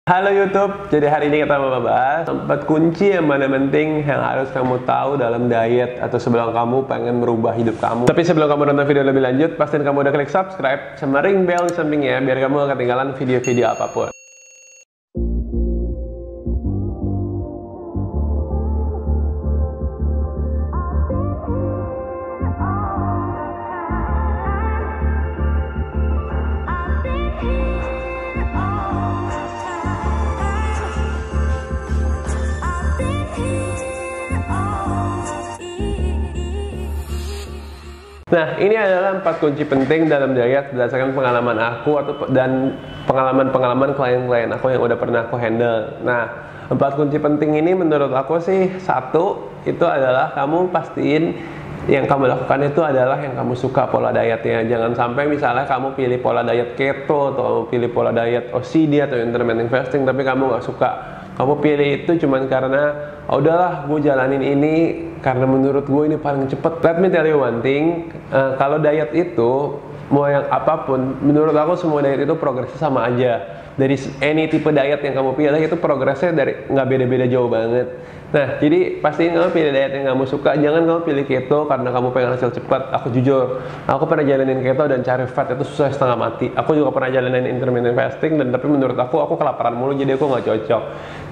Halo YouTube, jadi hari ini kita mau membahas 4 kunci yang mana penting yang harus kamu tahu dalam diet atau sebelum kamu pengen merubah hidup kamu. Tapi sebelum kamu nonton video lebih lanjut, pastiin kamu udah klik subscribe sama ring bell di sampingnya biar kamu gak ketinggalan video-video apapun. Nah, ini adalah 4 kunci penting dalam diet berdasarkan pengalaman aku dan pengalaman-pengalaman klien-klien aku yang udah pernah aku handle. Nah, 4 kunci penting ini menurut aku sih, satu, itu adalah kamu pastiin yang kamu lakukan itu adalah yang kamu suka pola dietnya. Jangan sampai misalnya kamu pilih pola diet keto atau kamu pilih pola diet OCD atau intermittent fasting tapi kamu nggak suka. Kamu pilih itu cuman karena oh, udahlah gue jalanin ini karena menurut gue ini paling cepet. Let me tell you one thing, kalau diet itu mau yang apapun, menurut aku semua diet itu progresnya sama aja. Dari any tipe diet yang kamu pilih itu progresnya dari nggak beda-beda jauh banget. Nah, jadi pastiin kamu pilih diet yang kamu suka. Jangan kamu pilih keto karena kamu pengen hasil cepat. Aku jujur, aku pernah jalanin keto dan cari fat itu susah setengah mati. Aku juga pernah jalanin intermittent fasting dan tapi menurut aku kelaparan mulu jadi aku nggak cocok.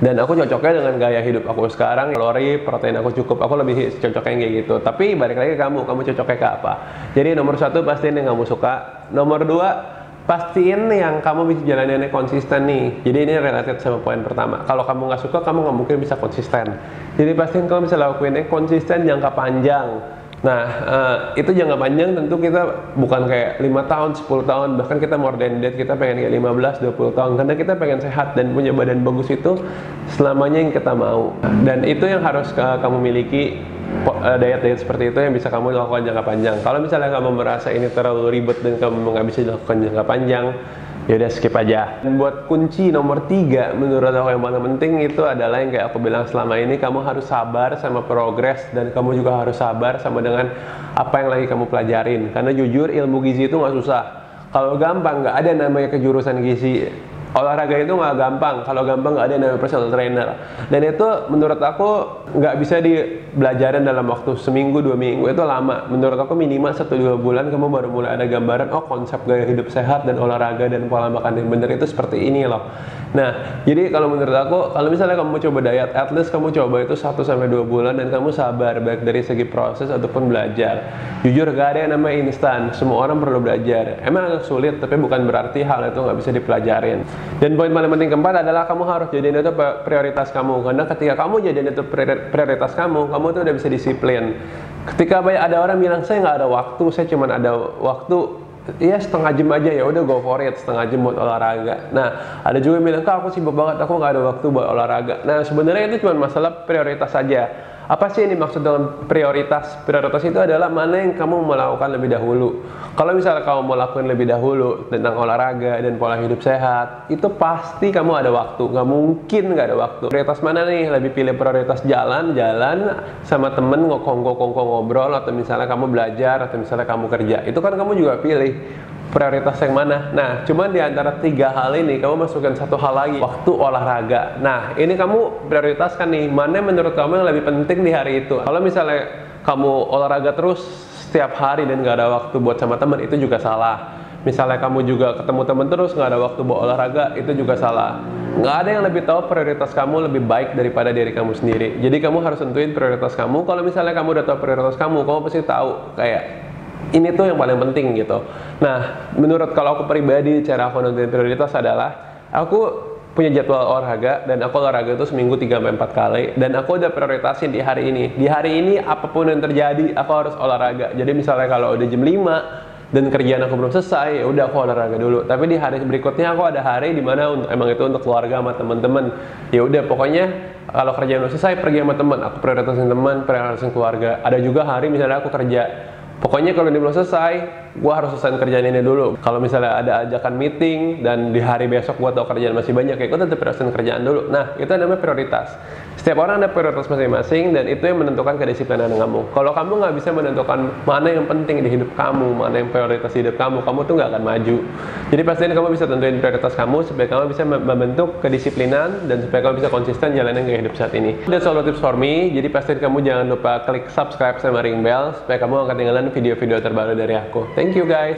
Dan aku cocoknya dengan gaya hidup aku sekarang, kalori, protein aku cukup. Aku lebih cocoknya kayak gitu. Tapi balik lagi ke kamu cocoknya ke apa? Jadi nomor 1 pastiin yang kamu suka. Nomor 2, pastiin yang kamu bisa jalaninnya konsisten nih. Jadi ini related sama poin pertama. Kalau kamu nggak suka, kamu nggak mungkin bisa konsisten. Jadi pastiin kamu bisa lakuinnya konsisten jangka panjang. Nah, itu jangka panjang tentu kita bukan kayak 5 tahun, 10 tahun, bahkan kita more than that, kita pengen kayak 15, 20 tahun. Karena kita pengen sehat dan punya badan bagus itu selamanya yang kita mau. Dan itu yang harus kamu miliki. Diet-diet seperti itu yang bisa kamu lakukan jangka panjang. Kalau misalnya kamu merasa ini terlalu ribet dan kamu nggak bisa dilakukan jangka panjang, ya udah skip aja. Dan buat kunci nomor 3 menurut aku yang paling penting itu adalah yang kayak aku bilang selama ini, kamu harus sabar sama progres dan kamu juga harus sabar sama dengan apa yang lagi kamu pelajarin. Karena jujur ilmu gizi itu nggak susah. Kalau gampang nggak ada namanya kejurusan gizi. Olahraga itu nggak gampang, kalau gampang nggak ada yang namanya personal trainer. Dan itu menurut aku nggak bisa dibelajarin dalam waktu seminggu, 2 minggu, itu lama. Menurut aku minimal 1-2 bulan kamu baru mulai ada gambaran, oh konsep gaya hidup sehat dan olahraga dan pola makan yang benar itu seperti ini loh. Nah, jadi kalau menurut aku, kalau misalnya kamu coba diet, at least kamu coba itu 1-2 bulan dan kamu sabar, baik dari segi proses ataupun belajar. Jujur gak ada yang namanya instan, semua orang perlu belajar. Emang agak sulit, tapi bukan berarti hal itu nggak bisa dipelajarin. Dan poin paling penting keempat adalah kamu harus jadiin itu prioritas kamu. Karena ketika kamu jadiin itu prioritas kamu tuh udah bisa disiplin. Ketika ada orang bilang saya nggak ada waktu, saya cuma ada waktu ya setengah jam aja, ya udah go for it, setengah jam buat olahraga. Nah, ada juga yang bilang kak aku sibuk banget, aku nggak ada waktu buat olahraga. Nah, sebenarnya itu cuma masalah prioritas saja. Apa sih ini maksud dengan prioritas? Prioritas itu adalah mana yang kamu mau lakukan lebih dahulu. Kalau misalnya kamu mau lakukan lebih dahulu tentang olahraga dan pola hidup sehat, itu pasti kamu ada waktu. Nggak mungkin nggak ada waktu. Prioritas mana nih? Lebih pilih prioritas jalan-jalan sama temen ngokong-ngokong ngobrol, atau misalnya kamu belajar, atau misalnya kamu kerja. Itu kan kamu juga pilih prioritas yang mana. Nah, cuman di antara 3 hal ini kamu masukkan 1 hal lagi, waktu olahraga. Nah, ini kamu prioritaskan nih, mana menurut kamu yang lebih penting di hari itu. Kalau misalnya kamu olahraga terus setiap hari dan gak ada waktu buat sama teman, itu juga salah. Misalnya kamu juga ketemu teman terus gak ada waktu buat olahraga, itu juga salah. Nggak ada yang lebih tahu prioritas kamu lebih baik daripada diri kamu sendiri. Jadi kamu harus tentuin prioritas kamu. Kalau misalnya kamu udah tahu prioritas kamu pasti tahu kayak ini tuh yang paling penting gitu. Nah, menurut kalau aku pribadi, cara aku nentuin prioritas adalah aku punya jadwal olahraga dan aku olahraga itu seminggu 3-4 kali dan aku udah prioritasin di hari ini. Di hari ini apapun yang terjadi aku harus olahraga. Jadi misalnya kalau udah jam 5 dan kerjaan aku belum selesai, ya udah aku olahraga dulu. Tapi di hari berikutnya aku ada hari di mana emang itu untuk keluarga sama teman-teman. Ya udah pokoknya kalau kerjaan belum selesai pergi sama teman, aku prioritasin teman, prioritasin keluarga. Ada juga hari misalnya aku kerja Pokoknya kalau ini belum selesai, gue harus selesaiin kerjaan ini dulu. Kalau misalnya ada ajakan meeting dan di hari besok gue tahu kerjaan masih banyak, ya gue tetap selesaiin kerjaan dulu. Nah, itu namanya prioritas. Setiap orang ada prioritas masing-masing dan itu yang menentukan kedisiplinan kamu. Kalau kamu nggak bisa menentukan mana yang penting di hidup kamu, mana yang prioritas di hidup kamu tuh nggak akan maju. Jadi pastiin kamu bisa tentuin prioritas kamu supaya kamu bisa membentuk kedisiplinan dan supaya kamu bisa konsisten jalanin gaya hidup saat ini. That's all tips for me. Jadi pastiin kamu jangan lupa klik subscribe sama ring bell supaya kamu nggak ketinggalan video-video terbaru dari aku. Thank you guys.